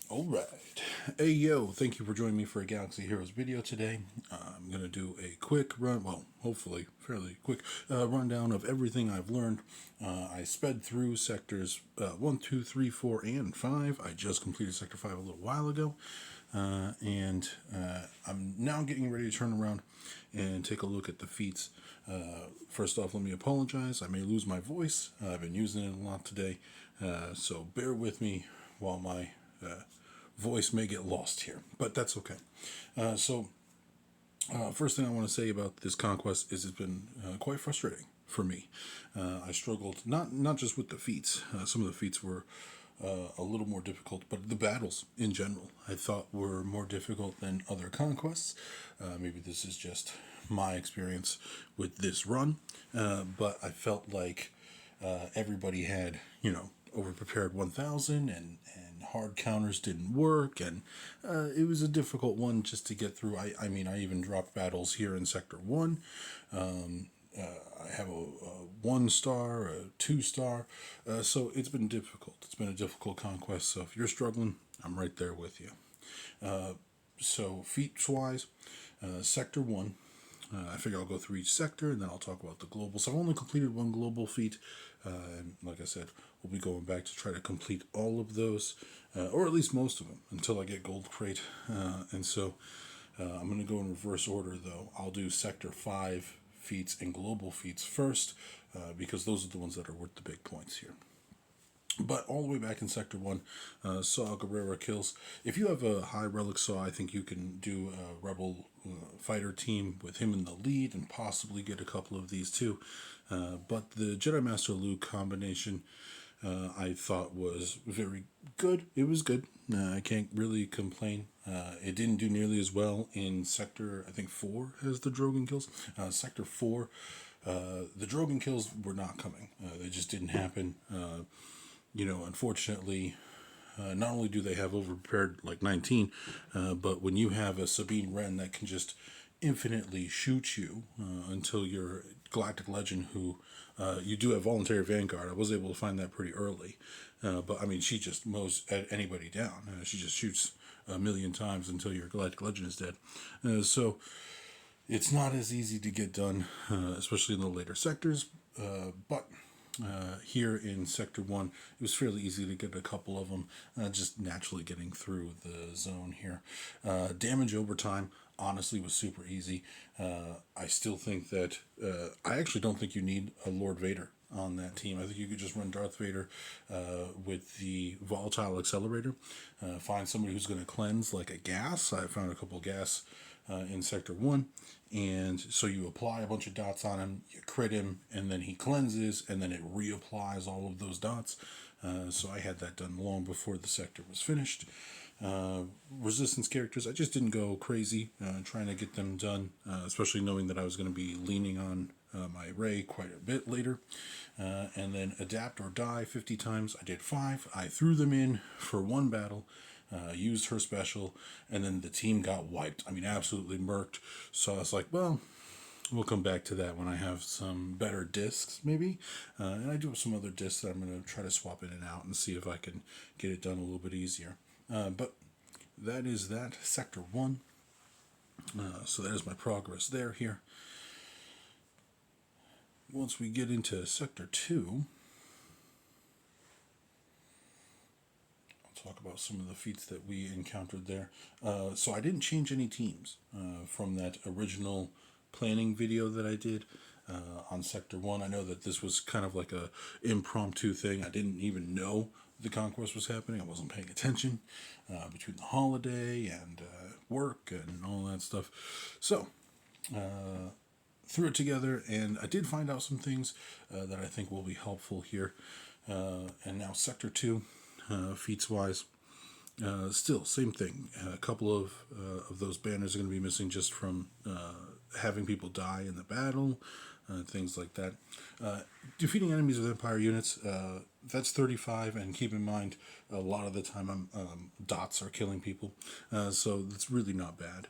Alright. Hey yo, thank you for joining me for a Galaxy Heroes video today. I'm going to do a quick run, well, hopefully fairly quick rundown of everything I've learned. I sped through sectors 1, 2, 3, 4, and 5. I just completed sector 5 a little while ago. And I'm now getting ready to turn around and take a look at the feats. First off, let me apologize. I may lose my voice. I've been using it a lot today. So bear with me while my voice may get lost here, but that's okay. First thing I want to say about this conquest is it's been quite frustrating for me. I struggled not just with the feats. Some of the feats were a little more difficult, but the battles in general I thought were more difficult than other conquests. Maybe this is just my experience with this run, but I felt like everybody had, overprepared 1000 and hard counters didn't work, and it was a difficult one just to get through. I mean, I even dropped battles here in Sector 1. I have a 1 star, a 2 star, so it's been difficult. It's been a difficult conquest, so if you're struggling, I'm right there with you. So feats wise, Sector 1, I figure I'll go through each sector and then I'll talk about the global. So I've only completed one global feat, and like I said, we'll be going back to try to complete all of those, or at least most of them, until I get Gold Crate. And so I'm going to go in reverse order, though. I'll do Sector 5 feats and global feats first, because those are the ones that are worth the big points here. But all the way back in Sector 1, Saw Guerrera kills. If you have a high relic Saw, I think you can do a Rebel fighter team with him in the lead and possibly get a couple of these too. But the Jedi Master Luke combination I thought was very good. It was good. I can't really complain. It didn't do nearly as well in Sector, I think, 4 as the Drogon kills. Sector 4, the Drogon kills were not coming. They just didn't happen. Unfortunately, not only do they have overprepared like 19, but when you have a Sabine Wren that can just infinitely shoot you until you're Galactic Legend, who you do have Voluntary Vanguard. I was able to find that pretty early. But I mean, she just mows anybody down. She just shoots a million times until your Galactic Legend is dead. So it's not as easy to get done, especially in the later sectors. But here in Sector 1, it was fairly easy to get a couple of them, just naturally getting through the zone here. Damage over time, honestly, was super easy. I still think that, I actually don't think you need a Lord Vader on that team. I think you could just run Darth Vader with the Volatile Accelerator. Find somebody who's going to cleanse like a gas. I found a couple gas in Sector 1, and so you apply a bunch of dots on him, you crit him, and then he cleanses, and then it reapplies all of those dots. So I had that done long before the sector was finished. Resistance characters, I just didn't go crazy trying to get them done, especially knowing that I was going to be leaning on my Rey quite a bit later. And then adapt or die 50 times. I did 5. I threw them in for one battle, used her special, and then the team got wiped. I mean, absolutely murked. So I was like, well, we'll come back to that when I have some better discs, maybe. And I do have some other discs that I'm going to try to swap in and out and see if I can get it done a little bit easier. But that is that, Sector 1. So that is my progress there here. Once we get into Sector 2, talk about some of the feats that we encountered there. So I didn't change any teams from that original planning video that I did on Sector 1. I know that this was kind of like a impromptu thing. I didn't even know the conquest was happening. I wasn't paying attention between the holiday and work and all that stuff. So threw it together, and I did find out some things that I think will be helpful here. And now Sector 2, feats wise, still same thing. A couple of those banners are going to be missing just from having people die in the battle, things like that. Defeating enemies with Empire units, that's 35, and keep in mind, a lot of the time dots are killing people, so that's really not bad.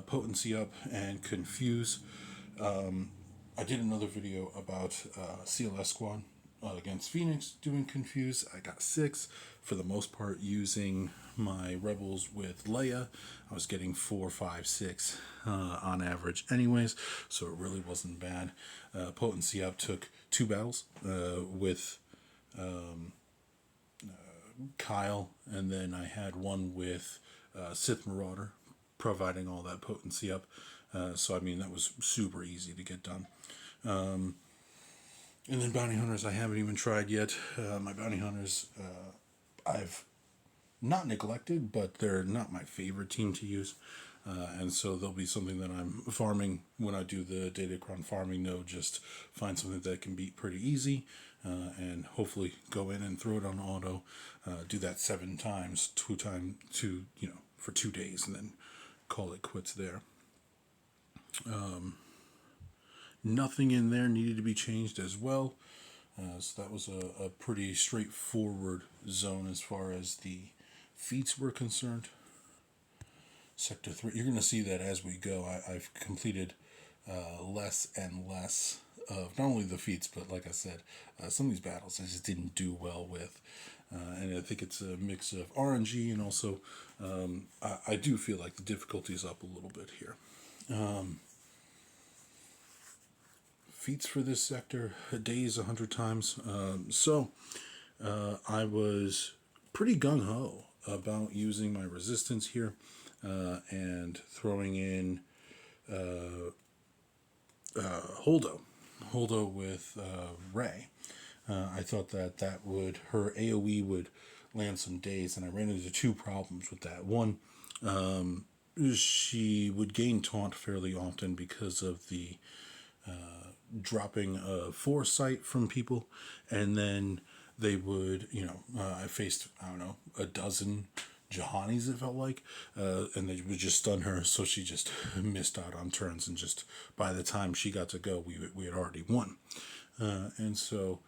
Potency up and confuse. I did another video about CLS Squad, against Phoenix doing Confuse. I got 6 for the most part using my Rebels with Leia. I was getting 4, 5, 6 on average, anyways, so it really wasn't bad. Potency up took 2 battles with Kyle, and then I had one with Sith Marauder, providing all that potency up. So I mean that was super easy to get done. And then bounty hunters I haven't even tried yet. My bounty hunters I've not neglected, but they're not my favorite team to use. And so there'll be something that I'm farming when I do the Datacron farming node. Just find something that can beat pretty easy, and hopefully go in and throw it on auto. Do that 7 times, for 2 days, and then call it quits there. Nothing in there needed to be changed as well. So that was a pretty straightforward zone as far as the feats were concerned. Sector 3, you're going to see that as we go. I've completed less and less of not only the feats, but like I said, some of these battles I just didn't do well with. And I think it's a mix of RNG and also I do feel like the difficulty is up a little bit here. Feats for this sector, days 100 times. I was pretty gung-ho about using my resistance here and throwing in Holdo with Ray. I thought that would, her AoE would land some days, and I ran into 2 problems with that. One, she would gain taunt fairly often because of the dropping foresight from people, and then they would, I faced, I don't know, a dozen Jahanis, it felt like, and they would just stun her, so she just missed out on turns, and just by the time she got to go, we had already won. And so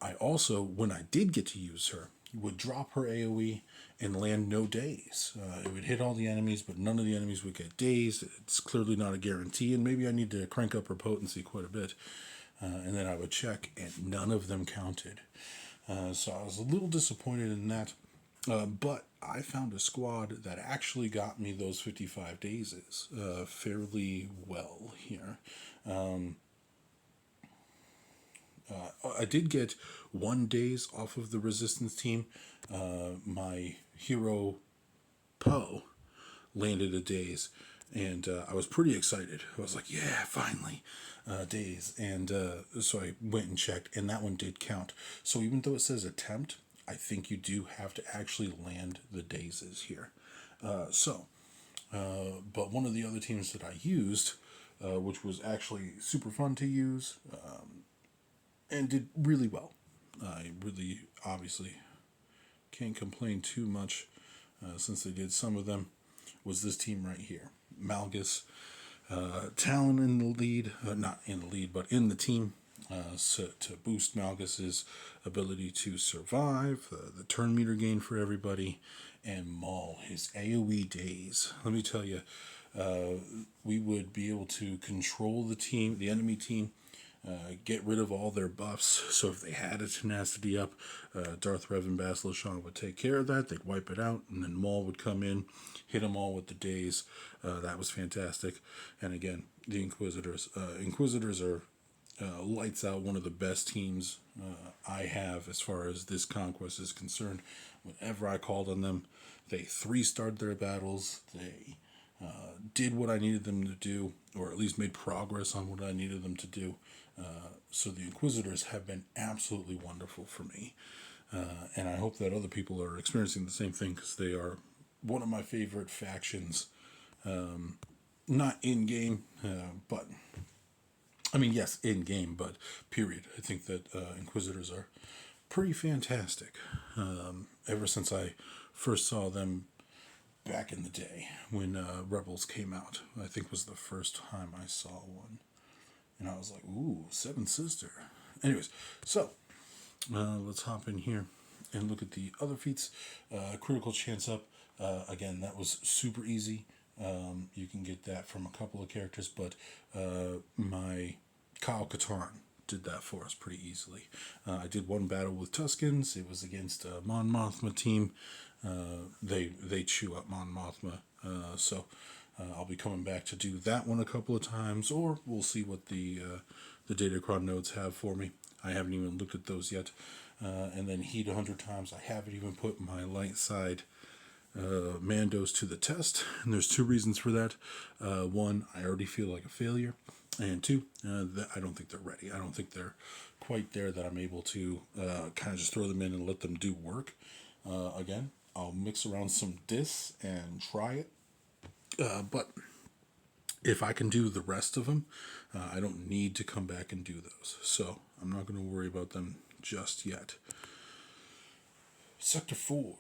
I also, when I did get to use her, would drop her AoE and land no days. It would hit all the enemies, but none of the enemies would get days. It's clearly not a guarantee, and maybe I need to crank up her potency quite a bit. And then I would check, and none of them counted. So I was a little disappointed in that. But I found a squad that actually got me those 55 days fairly well here. I did get 1 days off of the resistance team. My hero Poe landed a days, and I was pretty excited. I was like, yeah, finally, days. And so I went and checked, and that one did count. So even though it says attempt, I think you do have to actually land the dazes here. But one of the other teams that I used, which was actually super fun to use, and did really well. I really, obviously, can't complain too much since they did some of them, was this team right here. Malgus, Talon in the lead, not in the lead, but in the team. So to boost Malgus's ability to survive, the turn meter gain for everybody, and Maul, his AoE days. Let me tell you, we would be able to control the enemy team, get rid of all their buffs. So if they had a tenacity up, Darth Revan and Basilishan would take care of that. They'd wipe it out, and then Maul would come in, hit them all with the days. That was fantastic. And again, the Inquisitors. Inquisitors are lights out, one of the best teams I have as far as this Conquest is concerned. Whenever I called on them, they 3-starred their battles. They did what I needed them to do, or at least made progress on what I needed them to do. So the Inquisitors have been absolutely wonderful for me. And I hope that other people are experiencing the same thing, because they are one of my favorite factions. Not in-game, but... I mean, yes, in-game, but period. I think that Inquisitors are pretty fantastic. Ever since I first saw them back in the day when Rebels came out, I think was the first time I saw one. And I was like, ooh, Seven Sister. Anyways, so let's hop in here and look at the other feats. Critical chance up. Again, that was super easy. You can get that from a couple of characters, but my Kyle Katarn did that for us pretty easily. I did one battle with Tuscans. It was against a Mon Mothma team. They chew up Mon Mothma, I'll be coming back to do that one a couple of times, or we'll see what the Datacron nodes have for me. I haven't even looked at those yet. And then heat 100 times. I haven't even put my light side Mandos to the test, and there's two reasons for that. One, I already feel like a failure, and two, I don't think they're ready. I don't think they're quite there that I'm able to kind of just throw them in and let them do work. Again, I'll mix around some discs and try it, but if I can do the rest of them, I don't need to come back and do those. So I'm not going to worry about them just yet. Sector 4.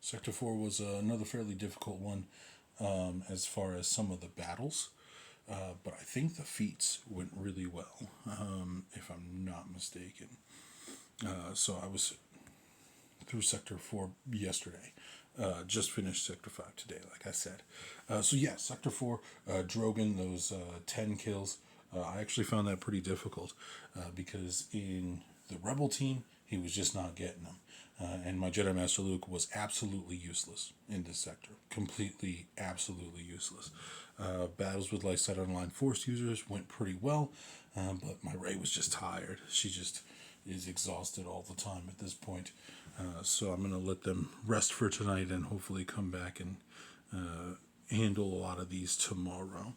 Sector 4 was another fairly difficult one as far as some of the battles, but I think the feats went really well, if I'm not mistaken. So I was through Sector 4 yesterday. Just finished Sector 5 today, like I said. So yeah, Sector 4, Drogon, those 10 kills, I actually found that pretty difficult because in the Rebel team, he was just not getting them. And my Jedi Master Luke was absolutely useless in this sector. Completely, absolutely useless. Battles with Lightside Online Force users went pretty well, but my Rey was just tired. She just is exhausted all the time at this point. So I'm going to let them rest for tonight and hopefully come back and handle a lot of these tomorrow.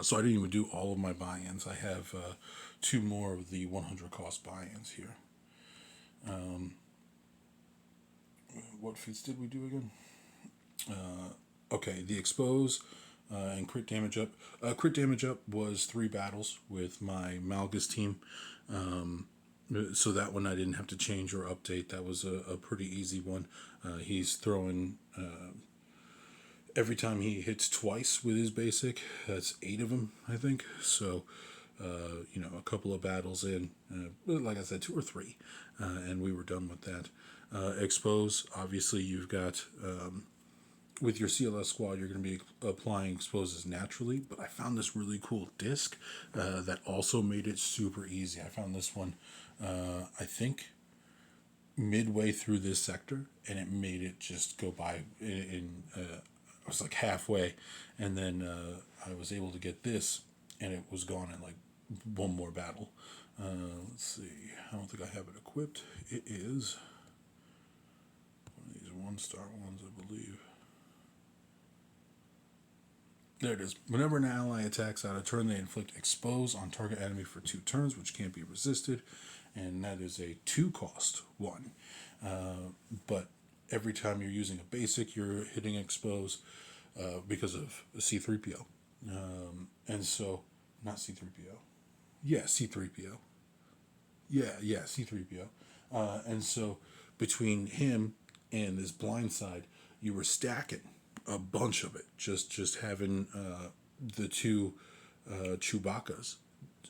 So I didn't even do all of my buy-ins. I have 2 more of the 100 cost buy-ins here. What feats did we do again? Okay, the expose and crit damage up. Crit damage up was 3 battles with my Malgus team. So that one I didn't have to change or update. That was a pretty easy one. He's throwing every time he hits twice with his basic. That's 8 of them, I think. So a couple of battles in, like I said, 2 or 3, and we were done with that. Expose, obviously, you've got with your CLS squad, you're going to be applying exposes naturally, but I found this really cool disc that also made it super easy. I found this one, I think, midway through this sector, and it made it just go by I was like halfway, and then I was able to get this, and it was gone in like one more battle. Let's see. I don't think I have it equipped. It is one of these 1-star ones, I believe. There it is. Whenever an ally attacks out of turn, they inflict expose on target enemy for 2 turns, which can't be resisted, and that is a 2-cost one. But every time you're using a basic, you're hitting expose because of C3PO. And so, not C3PO. Yeah, C3PO. Yeah, C3PO. And so, between him and this blind side, you were stacking a bunch of it. Just having the 2 Chewbacca's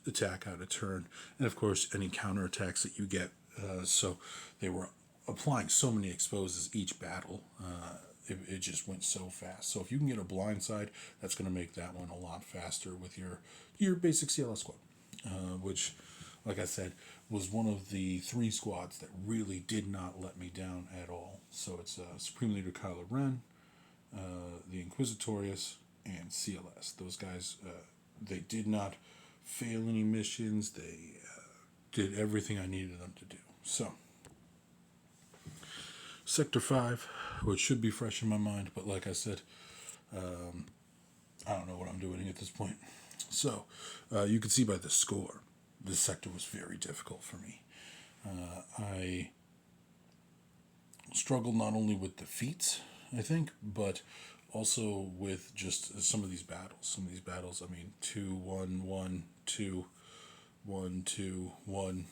attack out of turn. And of course, any counterattacks that you get. So, they were applying so many exposes each battle. It just went so fast. So if you can get a blind side, that's going to make that one a lot faster with your basic CLS squad, which, like I said, was one of the 3 squads that really did not let me down at all. So it's Supreme Leader Kylo Ren, the Inquisitorius, and CLS. Those guys, they did not fail any missions. They did everything I needed them to do. So Sector 5, which should be fresh in my mind, but like I said, I don't know what I'm doing at this point. So, you can see by the score, this sector was very difficult for me. I struggled not only with the feats, I think, but also with just some of these battles. Some of these battles, I mean, 2, 1, 1, 2, 1, 2, 1,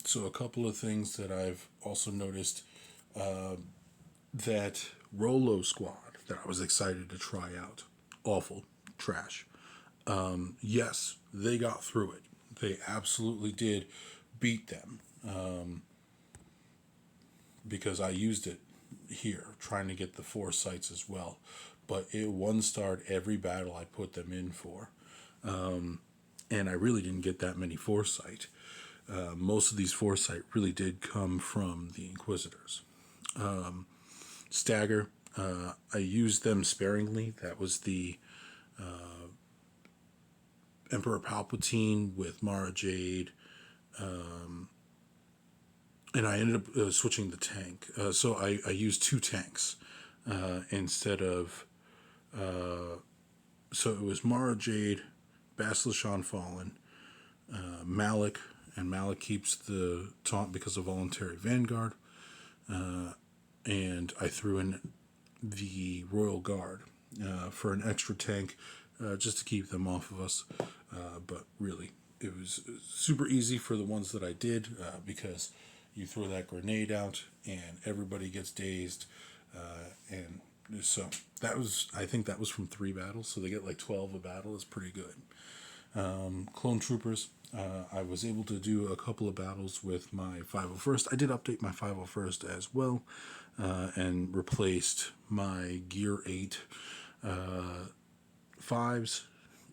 So a couple of things that I've also noticed, that Rolo squad that I was excited to try out, awful, trash. Yes, they got through it. They absolutely did beat them, because I used it here, trying to get the 4 sites as well. but it one-starred every battle I put them in for. And I really didn't get that many foresight. Most of these foresight really did come from the Inquisitors. Stagger, I used them sparingly. That was the Emperor Palpatine with Mara Jade, and I ended up switching the tank. So I used two tanks instead of. So it was Mara Jade, Basilisk Fallen, Malik, and Malik keeps the taunt because of Voluntary Vanguard, and I threw in the Royal Guard for an extra tank just to keep them off of us. But really, it was super easy for the ones that I did because you throw that grenade out and everybody gets dazed. And so that was, I think that was from 3 battles. So they get like 12 a battle is pretty good. Clone Troopers, I was able to do a couple of battles with my 501st. I did update my 501st as well and replaced my Gear 8 5s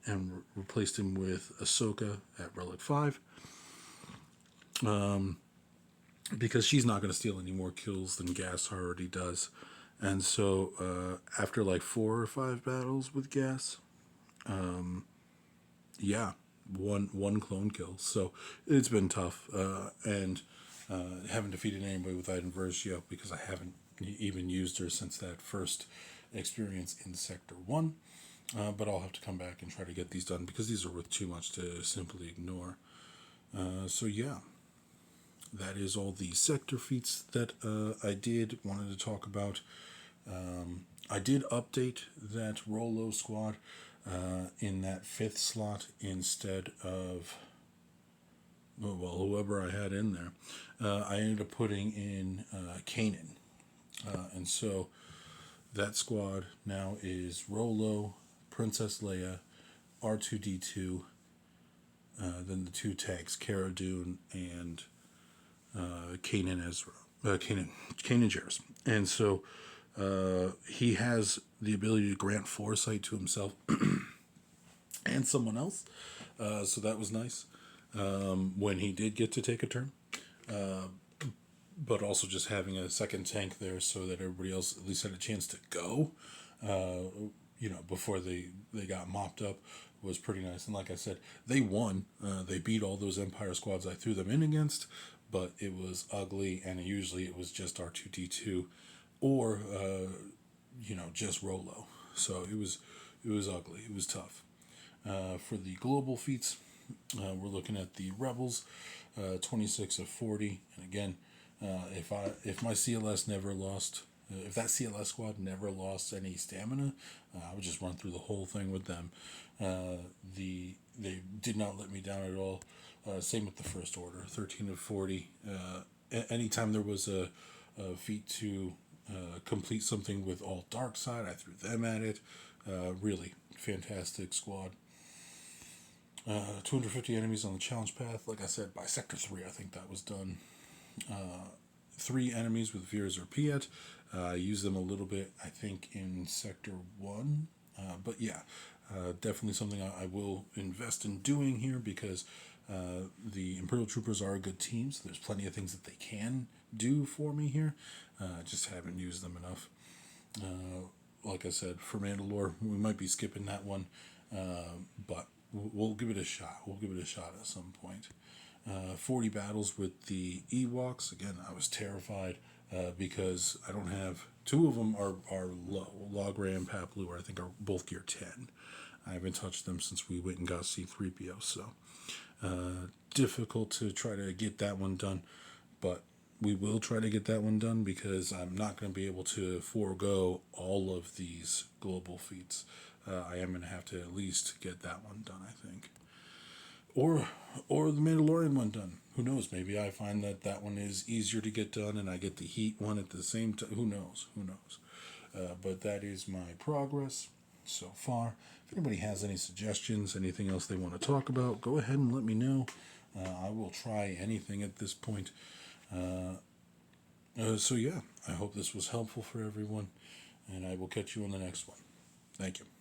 and replaced him with Ahsoka at Relic 5 because she's not going to steal any more kills than Gas already does. And so after like 4 or 5 battles with Gas, yeah, one clone kill. So it's been tough, and haven't defeated anybody with Iden Versio because I haven't even used her since that first experience in Sector 1. But I'll have to come back and try to get these done because these are worth too much to simply ignore. So yeah, that is all the sector feats that I wanted to talk about. I did update that Rolo squad in that 5th slot instead of, well, whoever I had in there. I ended up putting in Kanan. And so that squad now is Rolo, Princess Leia, R2D2, then the 2 tanks, Cara Dune and Kanan Ezra, Kanan Jarrus. And so he has the ability to grant foresight to himself and someone else. So that was nice when he did get to take a turn. But also just having a second tank there so that everybody else at least had a chance to go, before they got mopped up was pretty nice. And like I said, they won. They beat all those Empire squads I threw them in against, but it was ugly, and usually it was just R2D2 or, just Rolo. So it was ugly. It was tough. For the global feats, we're looking at the Rebels, 26 of 40. And again, if my CLS never lost, if that CLS squad never lost any stamina, I would just run through the whole thing with them. They did not let me down at all. Same with the First Order, 13 of 40. Anytime there was a feat to complete something with all dark side, I threw them at it. Really fantastic squad. 250 enemies on the challenge path. Like I said, by Sector 3, I think that was done. 3 enemies with Veers or Piet. I used them a little bit, I think, in Sector 1. But yeah, definitely something I will invest in doing here because the Imperial Troopers are a good team, so there's plenty of things that they can do for me here. Just haven't used them enough. Like I said, for Mandalore, we might be skipping that one, but we'll give it a shot. We'll give it a shot at some point. 40 battles with the Ewoks. Again, I was terrified because I don't have... 2 of them are low. Logra and Paplu, I think, are both Gear 10. I haven't touched them since we went and got C-3PO, so difficult to try to get that one done. But we will try to get that one done because I'm not going to be able to forego all of these global feats. I am going to have to at least get that one done, I think. Or the Mandalorian one done. Who knows? Maybe I find that one is easier to get done and I get the Heat one at the same time. Who knows? But that is my progress so far. If anybody has any suggestions, anything else they want to talk about, go ahead and let me know. I will try anything at this point. So yeah, I hope this was helpful for everyone, and I will catch you on the next one. Thank you.